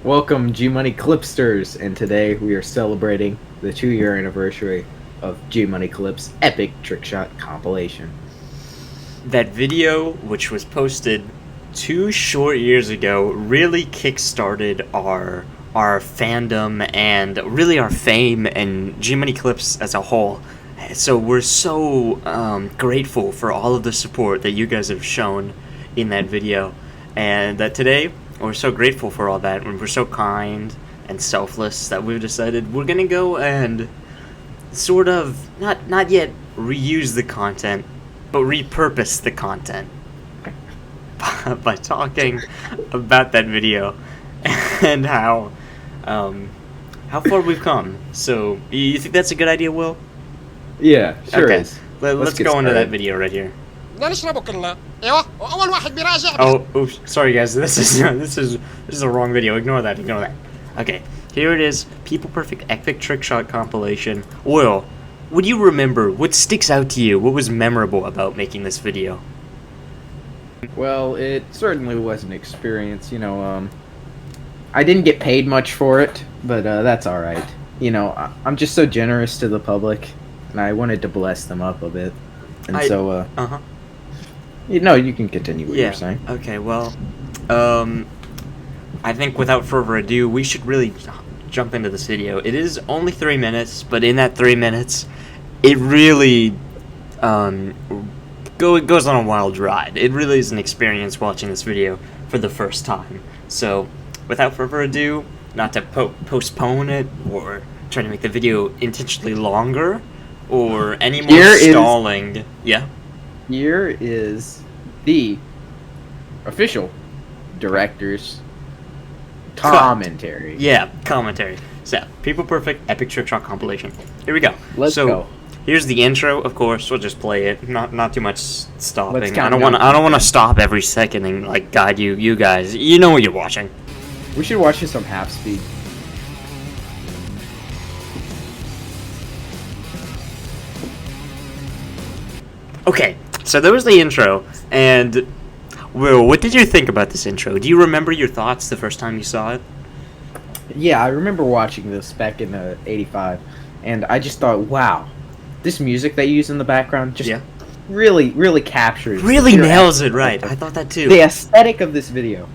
Welcome, G Money Clipsters, and today we are celebrating the 2-year anniversary of G Money Clip's epic trickshot compilation. That video, which was posted 2 short years ago, really kickstarted our fandom and really our fame and G Money Clips as a whole. So we're so grateful for all of the support that you guys have shown in that video, and that today we're so grateful for all that, and we're so kind and selfless that we've decided we're gonna go and sort of not yet reuse the content, but repurpose the content by talking about that video and how far we've come. So you think that's a good idea, Will? Yeah, sure Okay. is. Let's go into that video right here. Oh, oops, sorry guys, this is a wrong video. Ignore that. Okay, here it is. People Perfect Epic Trick Shot compilation. Will, would you remember what sticks out to you? What was memorable about making this video? Well, it certainly was an experience. I didn't get paid much for it, but that's all right. I'm just so generous to the public, and I wanted to bless them up a bit, and you can continue what you're saying. Okay, well, I think without further ado, we should really jump into this video. It is only 3 minutes, but in that 3 minutes, it really goes on a wild ride. It really is an experience watching this video for the first time. So, without further ado, not to postpone it or try to make the video intentionally longer or any more stalling. Here is the official director's commentary. Commentary. So, People Perfect Epic Trick Shot compilation. Here we go. Let's go. Here's the intro. Of course, we'll just play it. Not too much stopping. I don't down. want to stop every second and guide you guys. You know what you're watching. We should watch this on half speed. Okay, so there was the intro, and Will, what did you think about this intro? Do you remember your thoughts the first time you saw it? Yeah, I remember watching this back in '85, and I just thought, wow, this music they use in the background just really captures. Really nails it, right? I thought that too. The aesthetic of this video.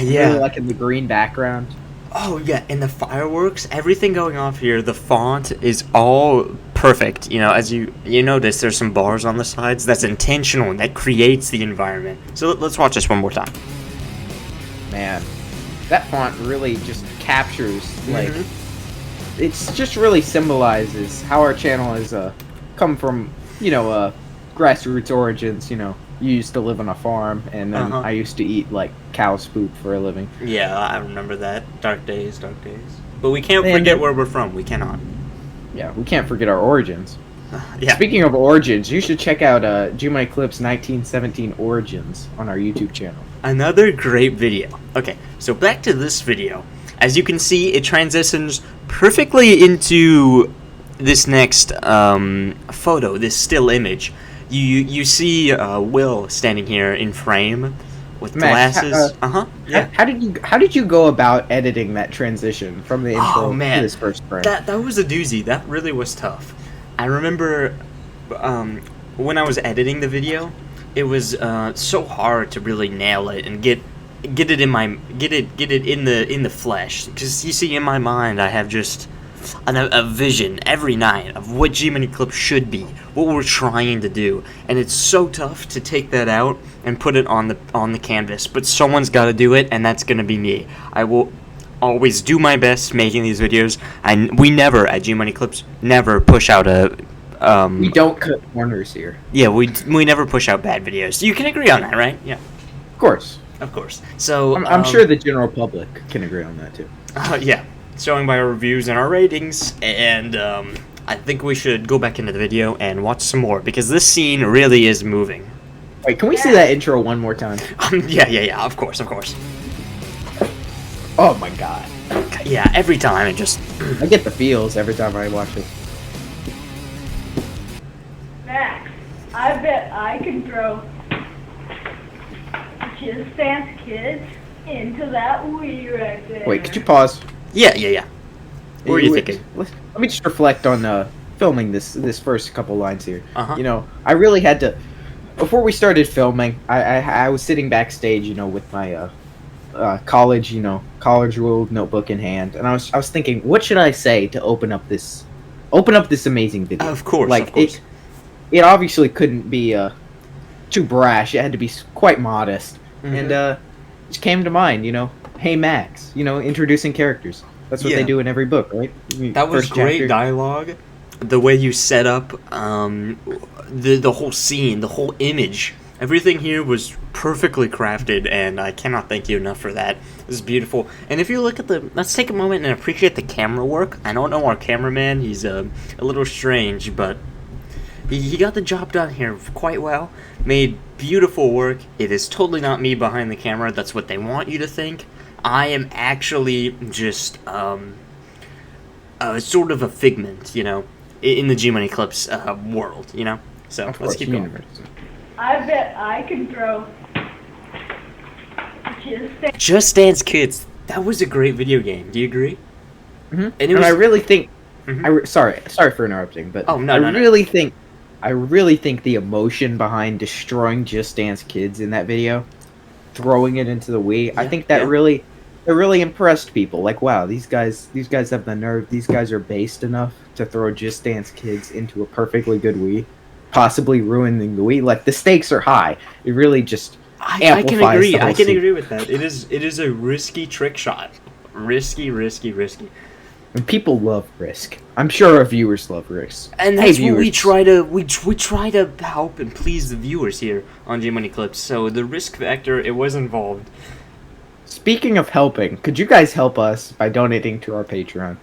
Yeah. Really in the green background. Oh yeah, and the fireworks, everything going off here, the font is all perfect. As you notice, there's some bars on the sides. That's intentional, and that creates the environment. So let's watch this one more time. Man, that font really just captures, it's just really symbolizes how our channel has come from, grassroots origins. You used to live on a farm, and then I used to eat cow's poop for a living. Yeah, I remember that. Dark days. But we can't forget where we're from. We cannot. Yeah, we can't forget our origins. Yeah. Speaking of origins, you should check out G Money Clips 1917 Origins on our YouTube channel. Another great video. Okay, so back to this video. As you can see, it transitions perfectly into this next photo, this still image. You see Will standing here in frame with glasses. How did you go about editing that transition from the intro to this first frame? That was a doozy. That really was tough. I remember when I was editing the video, it was so hard to really nail it and get it in the flesh. Because you see, in my mind, I have just a vision every night of what G Money Clip should be, what we're trying to do, and it's so tough to take that out and put it on the canvas. But someone's got to do it, and that's gonna be me. I will always do my best making these videos, and we never at G Money Clips never push out a. We don't cut corners here. Yeah, we never push out bad videos. You can agree on that, right? Yeah. Of course. So I'm sure the general public can agree on that too. Yeah. Showing by our reviews and our ratings, and I think we should go back into the video and watch some more, because this scene really is moving. Wait, can we see that intro one more time? Yeah, of course. Oh my god. Yeah, every time it just... I get the feels every time I watch it. Max, I bet I can throw just dance kids. into that Wii right there. Wait, could you pause? Yeah. What were you thinking? Let me just reflect on filming this first couple lines here. Uh-huh. You know, I really had to. Before we started filming, I was sitting backstage, you know, with my college ruled notebook in hand, and I was thinking, what should I say to open up this amazing video? Of course, like of course. it obviously couldn't be too brash. It had to be quite modest, and it just came to mind, you know, hey Max, you know, introducing characters. That's what they do in every book, right? That was First great chapter. dialogue. The way you set up the whole scene, the whole image, everything here was perfectly crafted, and I cannot thank you enough for that. This is beautiful. And if you look at let's take a moment and appreciate the camera work. I don't know our cameraman; he's a little strange, but he got the job done here quite well. Made beautiful work. It is totally not me behind the camera. That's what they want you to think. I am actually just sort of a figment, you know, in the G-Money Clips world, you know? So, let's keep going. I bet I can throw Just Dance Kids. That was a great video game. Do you agree? Mm-hmm. And I really think... sorry for interrupting, but I really think the emotion behind destroying Just Dance Kids in that video, throwing it into the Wii, I think that really impressed people. Like, wow, these guys have the nerve. These guys are based enough to throw Just Dance Kids into a perfectly good Wii, possibly ruining the Wii. Like, the stakes are high. It really just I can agree. the whole I can scene. agree with that. It is a risky trick shot. Risky. And people love Risk. I'm sure our viewers love Risk. And that's what we try to help and please the viewers here on G-Money Clips. So the risk factor, it was involved. Speaking of helping, could you guys help us by donating to our Patreon?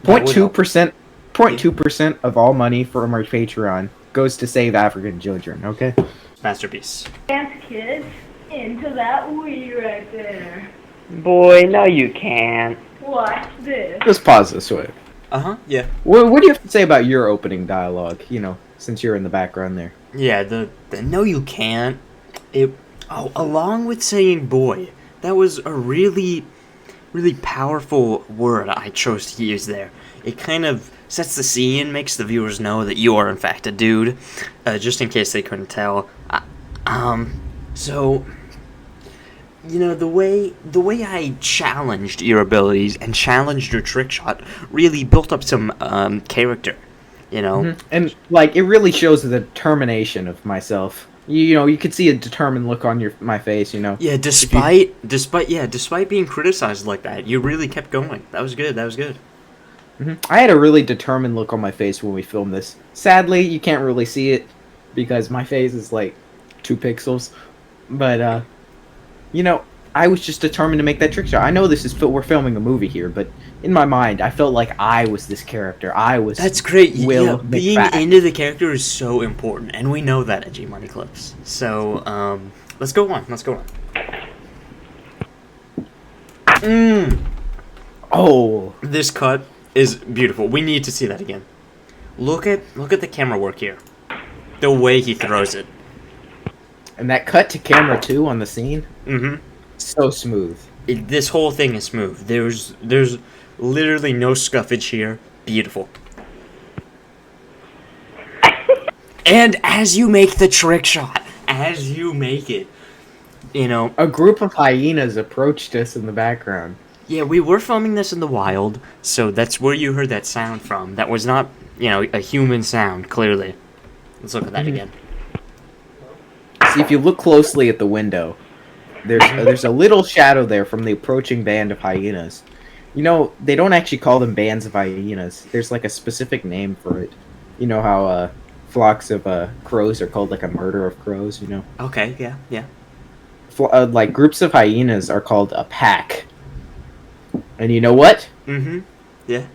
0.2% of all money from our Patreon goes to save African children, okay? Masterpiece. Dance Kids into that Wii right there. Boy, no you can't. Watch this. Let's pause this way. Yeah. What do you have to say about your opening dialogue, you know, since you're in the background there? Yeah, the no you can't. Along with saying boy, that was a really powerful word I chose to use there. It kind of sets the scene, makes the viewers know that you are in fact a dude, just in case they couldn't tell. So, you know, the way I challenged your abilities and challenged your trick shot really built up some character, you know? Mm-hmm. And, like, it really shows the determination of myself. You know, you could see a determined look on my face, you know? Yeah, despite being criticized like that, you really kept going. That was good. Mm-hmm. I had a really determined look on my face when we filmed this. Sadly, you can't really see it because my face is, like, 2 pixels. But, you know, I was just determined to make that trick shot. I know we're filming a movie here, but in my mind, I felt like I was this character. That's great. Will being McFadden. into the character is so important, and we know that at G-Money Clips. So, let's go on. Oh, this cut is beautiful. We need to see that again. Look at the camera work here. The way he throws it. and that cut to camera 2 on the scene, Mm-hmm. so smooth. This whole thing is smooth. There's literally no scuffage here. Beautiful. And as you make the trick shot, as you make it, you know... A group of hyenas approached us in the background. Yeah, we were filming this in the wild, so that's where you heard that sound from. That was not, you know, a human sound, clearly. Let's look at that again. See, if you look closely at the window, there's a little shadow there from the approaching band of hyenas. You know, they don't actually call them bands of hyenas. There's like a specific name for it. You know how flocks of crows are called like a murder of crows, you know? Okay, yeah. Like groups of hyenas are called a pack. And you know what? Mm-hmm. Yeah.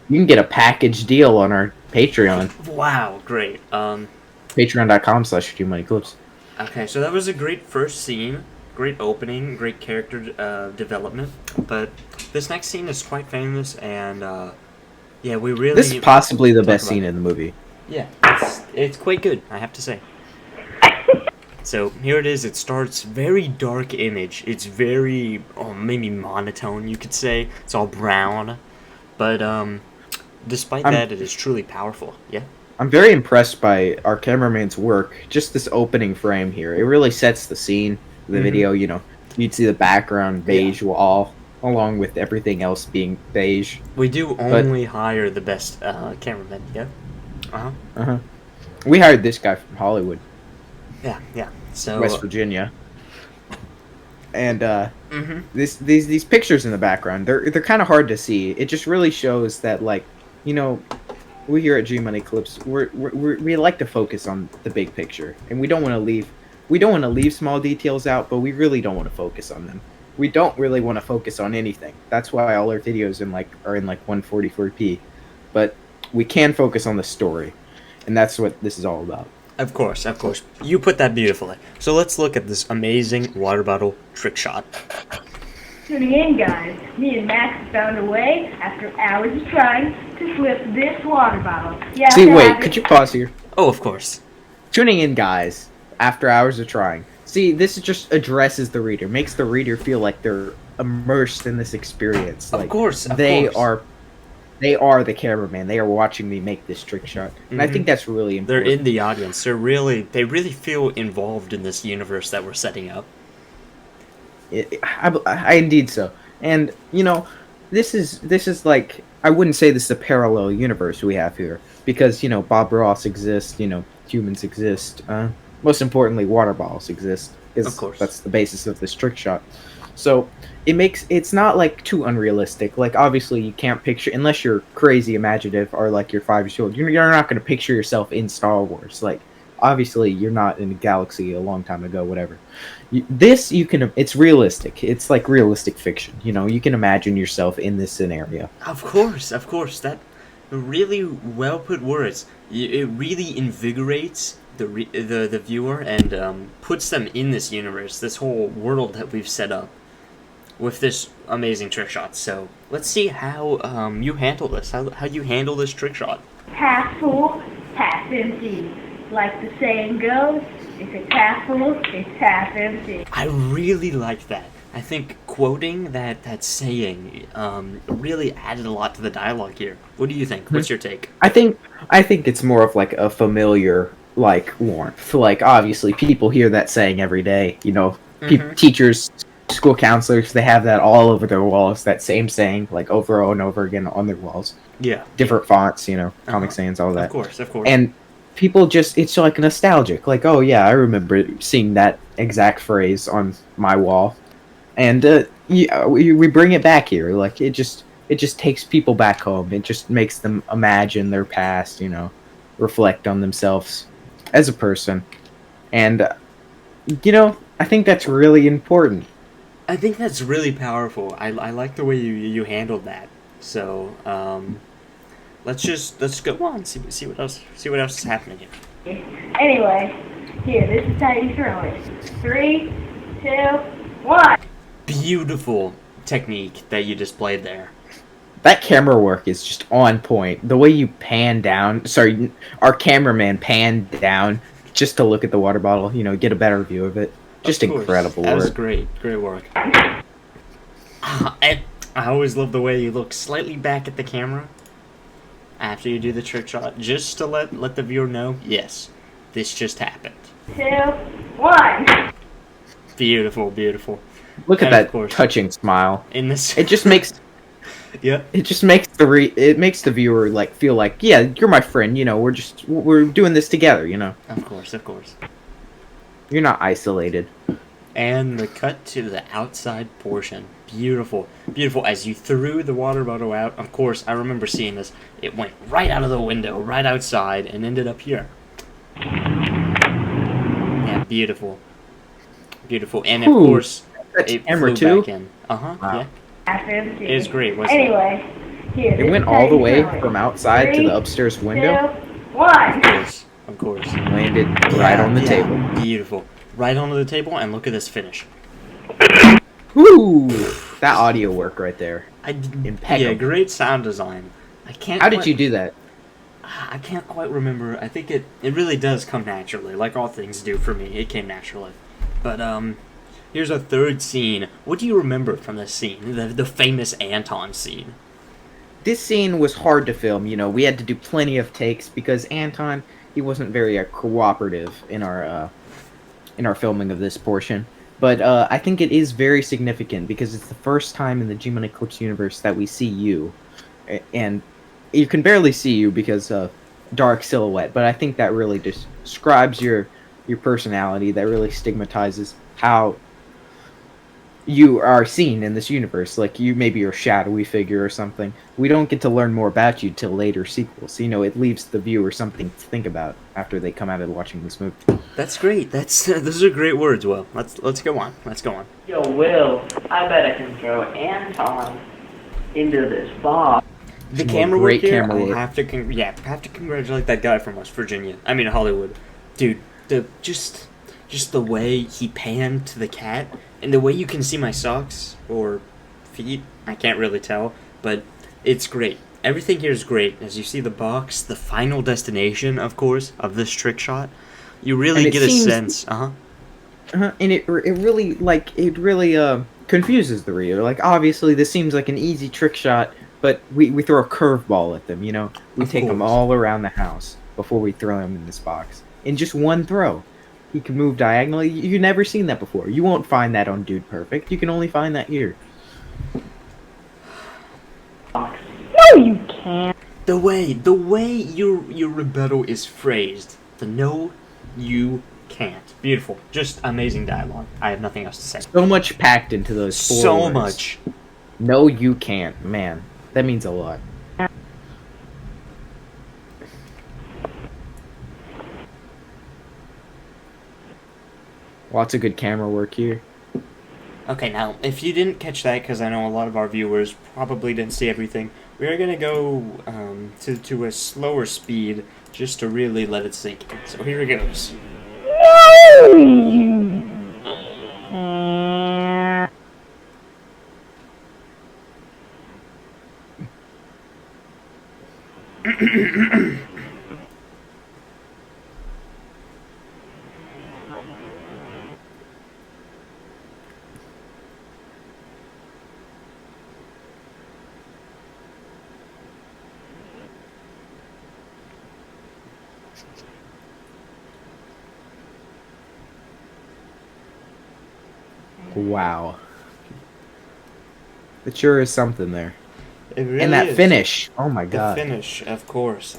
You can get a package deal on our Patreon. Wow, great. Patreon.com/GMoneyClips. Okay, so that was a great first scene, great opening, great character development. But this next scene is quite famous, and yeah, we really. This is possibly the best about scene it. in the movie. Yeah, it's quite good, I have to say. So here it is. It starts very dark image. It's very, maybe monotone, you could say. It's all brown. But, despite that, it is truly powerful. Yeah? I'm very impressed by our cameraman's work. Just this opening frame here. It really sets the scene. The video, you know, you'd see the background beige wall, along with everything else being beige. We do only hire the best cameramen, yeah? We hired this guy from Hollywood, Yeah. So West Virginia. And these pictures in the background, they're kind of hard to see. It just really shows that, like, you know, we here at G Money Clips, we like to focus on the big picture, and we don't want to leave small details out, but we really don't want to focus on them. We don't really want to focus on anything. That's why all our videos are in 144p. But we can focus on the story, and that's what this is all about. Of course. You put that beautifully. So let's look at this amazing water bottle trick shot. Tuning in, guys. Me and Max found a way, after hours of trying, to flip this water bottle. Yeah. See, wait, could you pause here? Oh, of course. Tuning in, guys, after hours of trying. See, this just addresses the reader, makes the reader feel like they're immersed in this experience. Like, of course. They are the cameraman. They are watching me make this trick shot, and I think that's really important. They're in the audience. They really feel involved in this universe that we're setting up. I indeed so. And you know, this is like, I wouldn't say this is a parallel universe we have here, because you know Bob Ross exists, you know, humans exist. Most importantly, water bottles exist, Of course. that's the basis of this trick shot. So it's not like too unrealistic. Like, obviously you can't picture, unless you're crazy imaginative or like you're 5 years old, you're not going to picture yourself in Star Wars. Like, obviously you're not in a galaxy a long time ago, whatever. It's realistic. It's like realistic fiction. You know, you can imagine yourself in this scenario. Of course. That really well put words. It really invigorates the viewer and puts them in this universe, this whole world that we've set up with this amazing trick shot. So let's see how you handle this. How you handle this trick shot. Half full, half empty. Like the saying goes, if it's half full, it's half empty. I really like that. I think quoting that saying really added a lot to the dialogue here. What do you think? What's your take? I think it's more of like a familiar, like, warmth. Like, obviously people hear that saying every day. You know, teachers, school counselors, they have that all over their walls. That same saying, like, over and over again on their walls. Yeah. Different fonts, you know, Comic Sans, all that. Of course. And people just, it's like nostalgic. Like, oh yeah, I remember seeing that exact phrase on my wall. And we bring it back here. Like, it just takes people back home. It just makes them imagine their past, you know, reflect on themselves as a person. And you know, I think that's really important. I think that's really powerful. I like the way you handled that. So let's go on, see what else is happening here. Anyway, here, this is how you throw it. 3, 2, 1. Beautiful technique that you displayed there. That camera work is just on point. The way you pan down, sorry, our cameraman panned down just to look at the water bottle, you know, get a better view of it. Just incredible work. That was great work. I always love the way you look slightly back at the camera after you do the trick shot, just to let the viewer know, yes, this just happened. 2, 1. Beautiful. Look at that touching smile. In this, it just makes. Yeah. It just makes it makes the viewer like feel like, yeah, you're my friend. You know, we're doing this together. You know. Of course. You're not isolated. And the cut to the outside portion. Beautiful. As you threw the water bottle out, of course, I remember seeing this. It went right out of the window, right outside, and ended up here. Yeah, beautiful. And of course, it flew back in. Wow. Yeah. It was great, wasn't it? Anyway, here. It went all the way from outside to the upstairs window. 2, 1. Of course. Landed right on the table. Beautiful. Right onto the table, and look at this finish. Woo! That audio work right there. Impeccable. Yeah, great sound design. I can't. How did you do that? I can't quite remember. I think it really does come naturally, like all things do for me. It came naturally. But here's a third scene. What do you remember from this scene? The famous Anton scene. This scene was hard to film. We had to do plenty of takes because Anton, he wasn't very cooperative in our filming of this portion. But I think it is very significant because it's the first time in the G-Man Eclipse universe that we see you, and you can barely see you because of dark silhouette. But I think that really describes your personality. That really stigmatizes how you are seen in this universe. Like maybe you're a shadowy figure or something. We don't get to learn more about you till later sequels. It leaves the viewer something to think about after they come out of watching this movie. That's great. Those are great words, Will. Let's go on. Let's go on. Yo, Will, I bet I can throw Anton into this box. The Some camera work great here, camera work. I have to congratulate that guy from West Virginia. I mean Hollywood, dude. Just the way he panned to the cat, and the way you can see my socks or feet. I can't really tell, but it's great. Everything here is great. As you see the box, the final destination, of course, of this trick shot, you really get a sense. And it really confuses the reader. Like obviously this seems like an easy trick shot, but we throw a curveball at them. We take them all around the house before we throw them in this box in just one throw. He can move diagonally. You've never seen that before. You won't find that on Dude Perfect. You can only find that here. No, you can't. The way your rebuttal is phrased. The no, you can't. Beautiful. Just amazing dialogue. I have nothing else to say. So much packed into those 4 So words. much. No, you can't. Man, that means a lot. Lots of good camera work here. Okay, now, if you didn't catch that, because I know a lot of our viewers probably didn't see everything, we are going to go to a slower speed just to really let it sink in. So here it goes. Wow. It sure is something there. It really And that is. finish. Oh my The god. finish, of course.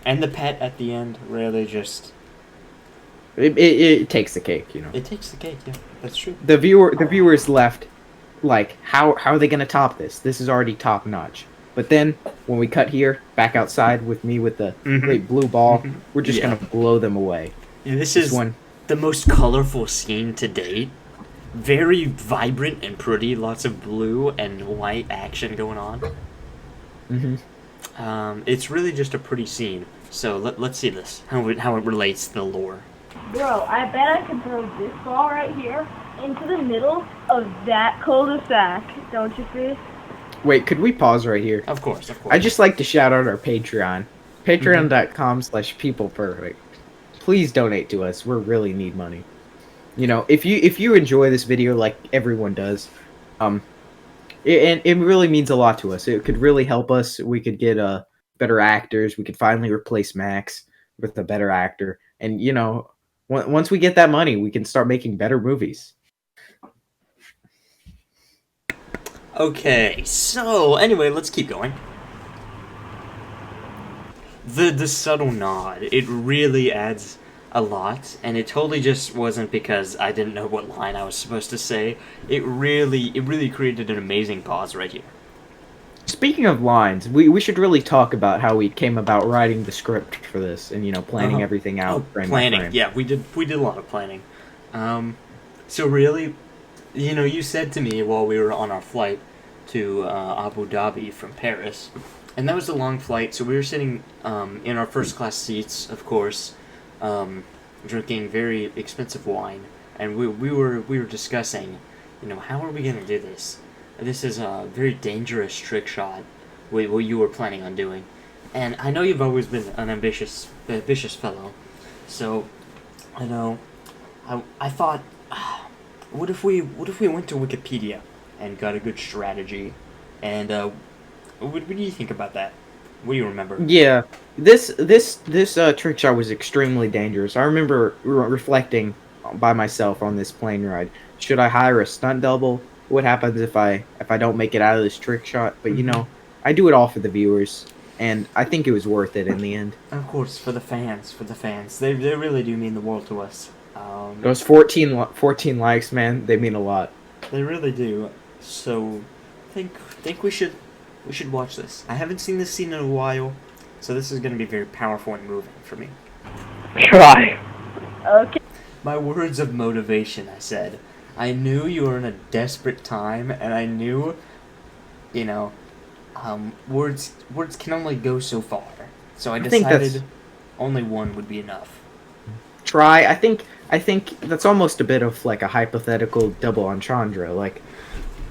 And the pet at the end really just... It takes the cake, It takes the cake, yeah. That's true. The viewers left like, how are they gonna top this? This is already top notch. But then when we cut here, back outside with me with the great blue ball, we're just Yeah. gonna blow them away. Yeah, this This is one. the most colorful scene to date. Very vibrant and pretty. Lots of blue and white action going on. It's really just a pretty scene. So let's see this. How it relates to the lore. Bro, I bet I can throw this ball right here into the middle of that cul-de-sac. Don't you see? Wait, could we pause right here? Of course. I'd just like to shout out our Patreon. Patreon.com/peopleperfect. Please donate to us. We really need money. If you enjoy this video like everyone does, it really means a lot to us. It could really help us. We could get better actors. We could finally replace Max with a better actor. And once we get that money, we can start making better movies. Okay, so anyway, let's keep going. The subtle nod, it really adds a lot, and it totally just wasn't because I didn't know what line I was supposed to say. It really created an amazing pause right here. Speaking of lines, we should really talk about how we came about writing the script for this and planning everything out. Frame by Planning, frame. yeah, we did a lot of planning. So really, you said to me while we were on our flight to Abu Dhabi from Paris, and that was a long flight, so we were sitting in our first class seats, of course, drinking very expensive wine, and we were discussing, how are we gonna do this? This is a very dangerous trick shot. what you were planning on doing. And I know you've always been an ambitious fellow, so I know. I thought, what if we went to Wikipedia and got a good strategy, and what do you think about that? What do you remember? Yeah, this trick shot was extremely dangerous. I remember reflecting by myself on this plane ride. Should I hire a stunt double? What happens if I don't make it out of this trick shot? But you know, I do it all for the viewers, and I think it was worth it in the end. Of course, for the fans, they really do mean the world to us. Those 14 likes, man, they mean a lot. They really do. So, think we should watch this. I haven't seen this scene in a while, so this is going to be very powerful and moving for me. Try. Okay. My words of motivation, I said. I knew you were in a desperate time, and I knew, you know, words can only go so far. So I decided only one would be enough. Try. I think that's almost a bit of like a hypothetical double entendre. Like,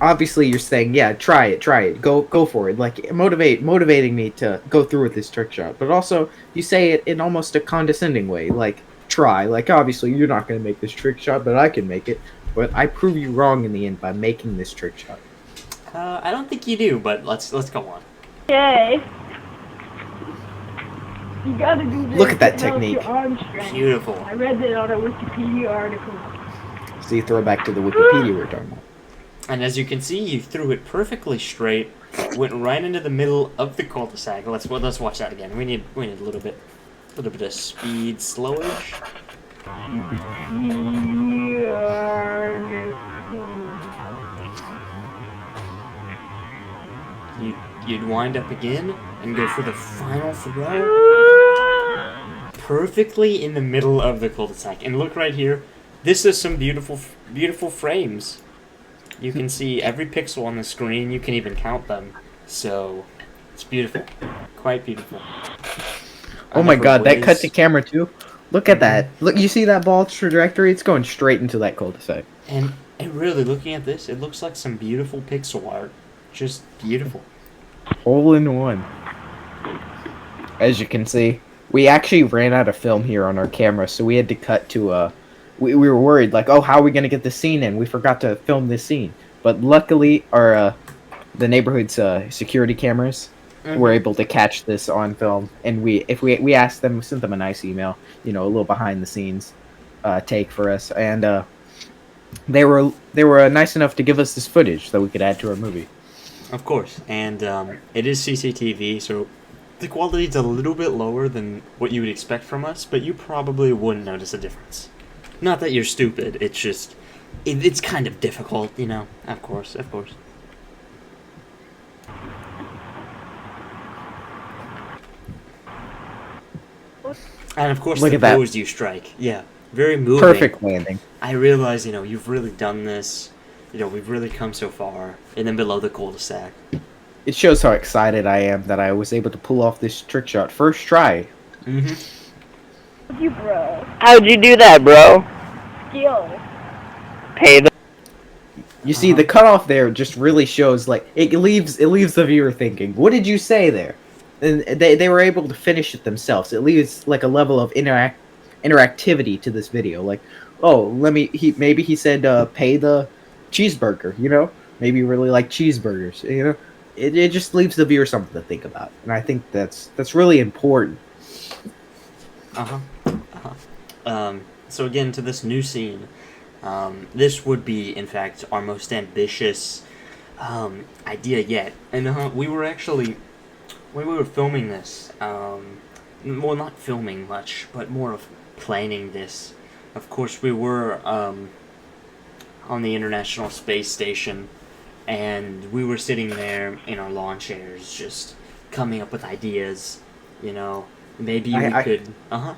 obviously you're saying, yeah, try it, go for it. Like, motivating me to go through with this trick shot. But also, you say it in almost a condescending way. Like, try. Like, obviously you're not gonna make this trick shot, but I can make it. But I prove you wrong in the end by making this trick shot. I don't think you do, but let's go on. Okay. You gotta do this. Look at that to help technique. your arm strength. Beautiful. I read that on a Wikipedia article. See, throw back to the Wikipedia we're talking about. And as you can see, you threw it perfectly straight, went right into the middle of the cul-de-sac. Let's watch that again. We need a little bit of speed slowage. You'd wind up again and go for the final throw. Perfectly in the middle of the cul-de-sac. And look right here. This is some beautiful frames. You can see every pixel on the screen. You can even count them. So, it's beautiful. Quite beautiful. Oh my god, that cut to camera too. Look at that. Look, you see that ball trajectory? It's going straight into that cul-de-sac. And really, looking at this, it looks like some beautiful pixel art. Just beautiful. Hole in one. As you can see, we actually ran out of film here on our camera, so we had to cut to we were worried, like, oh, how are we gonna get this scene in? We forgot to film this scene. But luckily, our the neighborhood's security cameras were able to catch this on film, and we asked them, sent them a nice email, you know, a little behind the scenes take for us, and they were nice enough to give us this footage that we could add to our movie. Of course, and it is CCTV, so the quality's a little bit lower than what you would expect from us, but you probably wouldn't notice a difference. Not that you're stupid, it's just, it's kind of difficult, you know, of course. And of course, Look the at that. pose you strike, yeah, very moving. Perfect landing. I realize, you know, you've really done this, you know, we've really come so far, and then below the cul-de-sac. It shows how excited I am that I was able to pull off this trick shot. First try. You bro. How'd you do that, bro? Skill. Pay the. You see, the cutoff there just really shows, like, it leaves the viewer thinking, what did you say there? And they were able to finish it themselves. It leaves, like, a level of interactivity to this video. Like, oh, maybe he said, pay the cheeseburger, you know? Maybe you really like cheeseburgers, you know? It just leaves the viewer something to think about. And I think that's really important. So again, to this new scene, this would be, in fact, our most ambitious idea yet. And we were actually, when we were filming this, well, not filming much, but more of planning this. Of course, we were on the International Space Station, and we were sitting there in our lawn chairs, just coming up with ideas. You know, maybe we could. I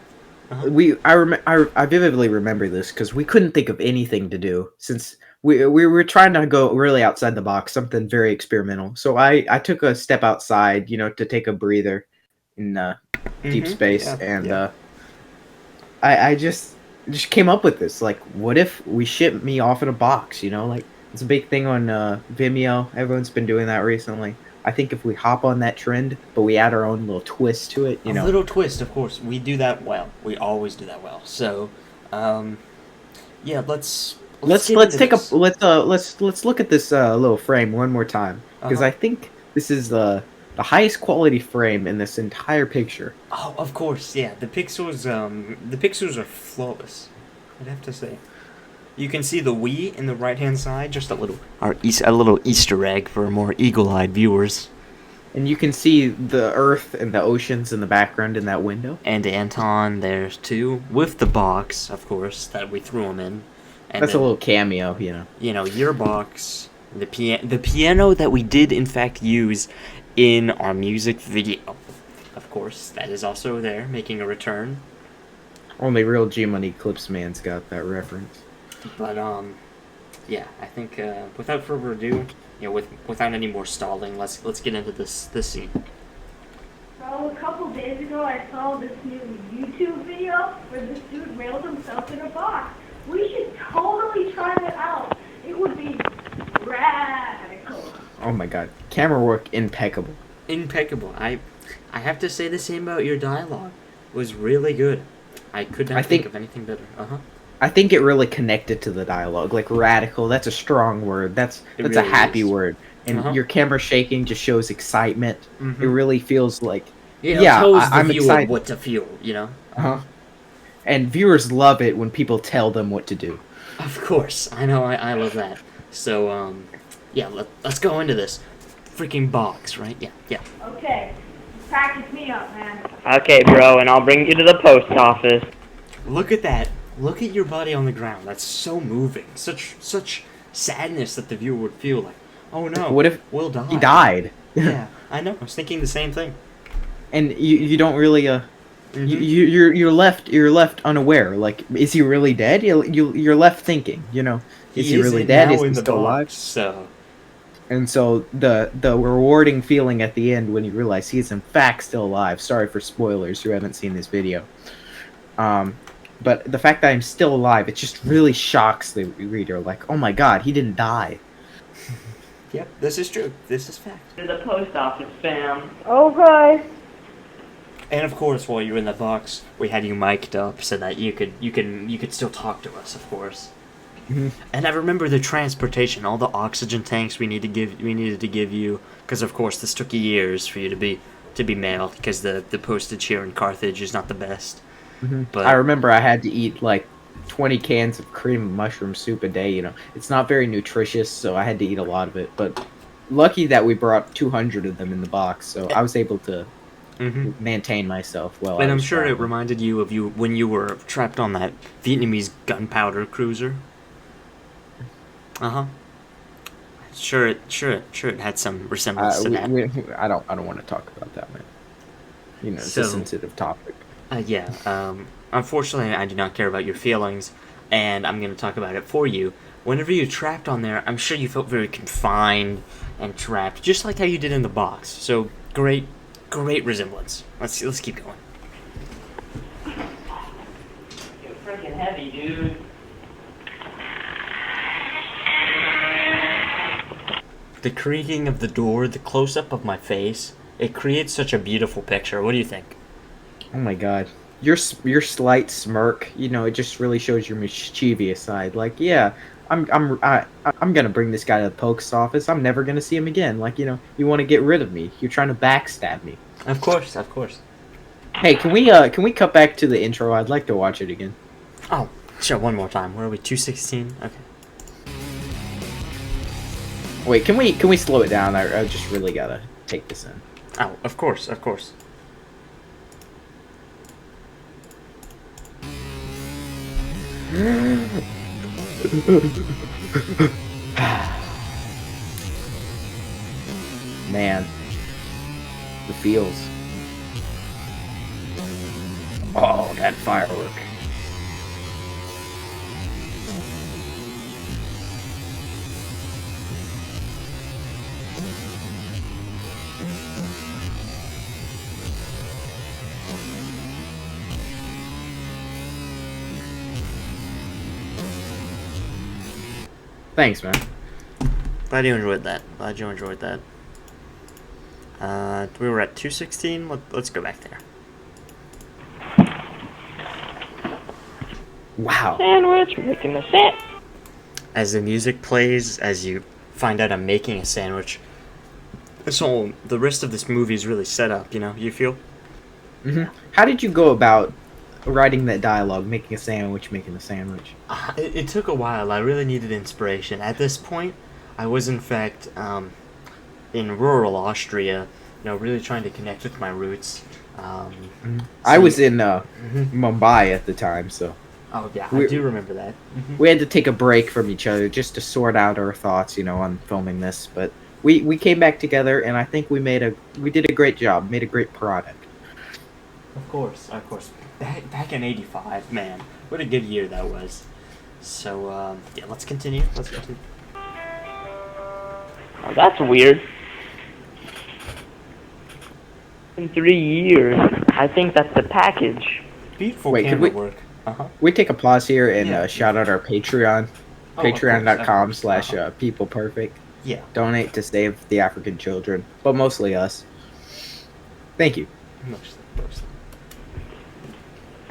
vividly remember this because we couldn't think of anything to do since we were trying to go really outside the box, something very experimental. So I took a step outside, you know, to take a breather in deep space, I just came up with this. Like, what if we ship me off in a box? You know, like, it's a big thing on Vimeo. Everyone's been doing that recently. I think if we hop on that trend, but we add our own little twist to it, you know. A little twist, of course. We do that well. We always do that well. So, yeah, let's get into Take a this. let's look at this little frame one more time because Uh-huh. I think this is the highest quality frame in this entire picture. Oh, of course, yeah. The pixels are flawless. I'd have to say. You can see the Wii in the right-hand side, just a little Easter egg for more eagle-eyed viewers. And you can see the earth and the oceans in the background in that window. And Anton there's too, with the box, of course, that we threw him in. And That's then, a little cameo, you know. you know, your box, the piano that we did in fact use in our music video. Of course, that is also there, making a return. Only real G Money Clips man's got that reference. But yeah, I think without further ado, you know, without any more stalling, let's get into this scene. So a couple days ago, I saw this new YouTube video where this dude mailed himself in a box. We should totally try it out. It would be radical. Oh my god, camera work impeccable. Impeccable. I have to say the same about your dialogue. It was really good. I could not I think think- of anything better. Uh-huh. I think it really connected to the dialogue. Like radical, that's a strong word. That's It a really happy is. word. And Uh-huh. your camera shaking just shows excitement. Mhm. It really feels like Yeah, it yeah, tells the I'm viewer excited. what to feel, you know? Uh-huh. And viewers love it when people tell them what to do. Of course. I know, I love that. So, yeah, let's go into this. Freaking box, right? Yeah. Okay, practice me up, man. Okay, bro, and I'll bring you to the post office. Look at that. Look at your body on the ground. That's so moving. Such sadness that the viewer would feel like, oh no, What if Will died. he died? Yeah, I know. I was thinking the same thing. And you don't really Mhm. you're left unaware. Like, is he really dead? You're left thinking. You know, is he really isn't dead? now Is in he the still box, alive? So And so the rewarding feeling at the end when you realize he is in fact still alive. Sorry for spoilers who haven't seen this video. But the fact that I'm still alive, it just really shocks the reader. Like, oh my god, he didn't die. yep, this is true. This is fact. To the post office, fam. Okay. And of course, while you were in the box, we had you mic'd up so that you could still talk to us, of course. Mhm. And I remember the transportation, all the oxygen tanks we needed to give you, because of course this took years for you to be mailed, because the postage here in Carthage is not the best. But I remember I had to eat like 20 cans of cream and mushroom soup a day. You know, it's not very nutritious, so I had to eat a lot of it. But lucky that we brought 200 of them in the box, so I was able to Mhm. maintain myself well. And I'm sure it reminded you of you when you were trapped on that Vietnamese gunpowder cruiser. Uh-huh. Sure it had some resemblance to that. I don't want to talk about that, man. You know, it's a So- sensitive topic. Yeah. Unfortunately, I do not care about your feelings, and I'm going to talk about it for you. Whenever you're trapped on there, I'm sure you felt very confined and trapped, just like how you did in the box. So great resemblance. Let's keep going. You're freaking heavy, dude. The creaking of the door, the close-up of my face, it creates such a beautiful picture. What do you think? Oh my god. Your slight smirk, you know, it just really shows your mischievous side. Like, yeah, I'm gonna bring this guy to the post office. I'm never gonna see him again. Like, you know, you want to get rid of me. You're trying to backstab me. Of course. Hey, can we cut back to the intro? I'd like to watch it again. Oh, sure, one more time. Where are we? 216? Okay. Wait, can we slow it down? I just really gotta take this in. Oh, of course. Man, the feels. Oh, that firework. Thanks, man. Glad you enjoyed that. We were at 216. Let's go back there. Wow. Sandwich, making a sandwich. As the music plays, as you find out I'm making a sandwich, so the rest of this movie is really set up, you feel? How did you go about writing that dialogue, making a sandwich, making a sandwich? It took a while. I really needed inspiration. At this point, I was in fact in rural Austria, really trying to connect with my roots. I was in Mumbai at the time, so Oh yeah, I do remember that. we had to take a break from each other just to sort out our thoughts, on filming this. But we came back together, and I think we did a great job, made a great product. Of course. Back in '85, man, what a good year that was. So yeah, let's continue. Oh, that's weird. In 3 years, I think that's the package. Beautiful Wait, could camera we- work. We take a pause here and Yeah. shout out our Patreon, Oh, of course, patreon.com/peopleperfect. Yeah. Donate to save the African children, but mostly us. Thank you. Mostly.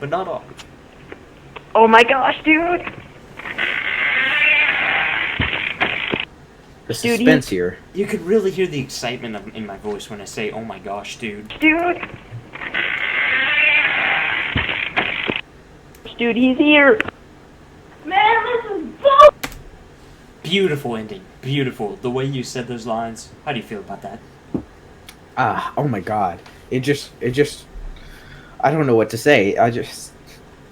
But not all. Oh my gosh, dude! The Dude, suspense here. You could really hear the excitement in my voice when I say, "Oh my gosh, dude." Dude! Dude, he's here! Man, this is bull. Beautiful ending. Beautiful. The way you said those lines. How do you feel about that? Oh my god. It just I don't know what to say.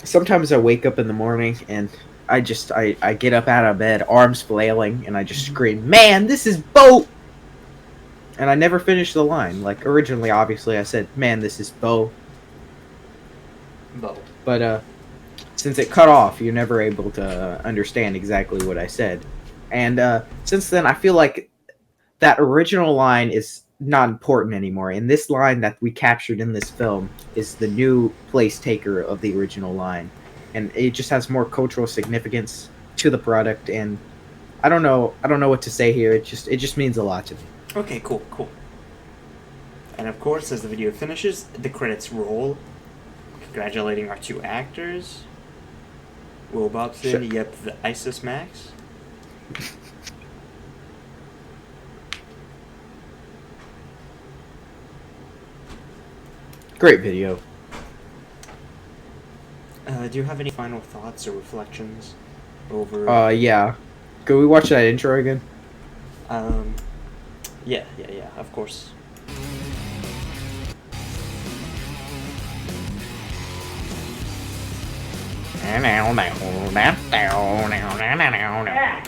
Sometimes I wake up in the morning and I get up out of bed, arms flailing, and I just scream, "Man, this is Bo!" And I never finish the line. Like originally obviously I said, "Man, this is Bo." Bo. But since it cut off, you're never able to understand exactly what I said. And since then I feel like that original line is not important anymore. And this line that we captured in this film is the new place taker of the original line. And it just has more cultural significance to the product, and I don't know what to say here. It just means a lot to me. Okay, cool. And of course, as the video finishes, the credits roll, congratulating our two actors. Will Bobson, yep, the ISIS Max. Great video. Do you have any final thoughts or reflections over? Yeah. Could we watch that intro again? Yeah, of course. Yeah.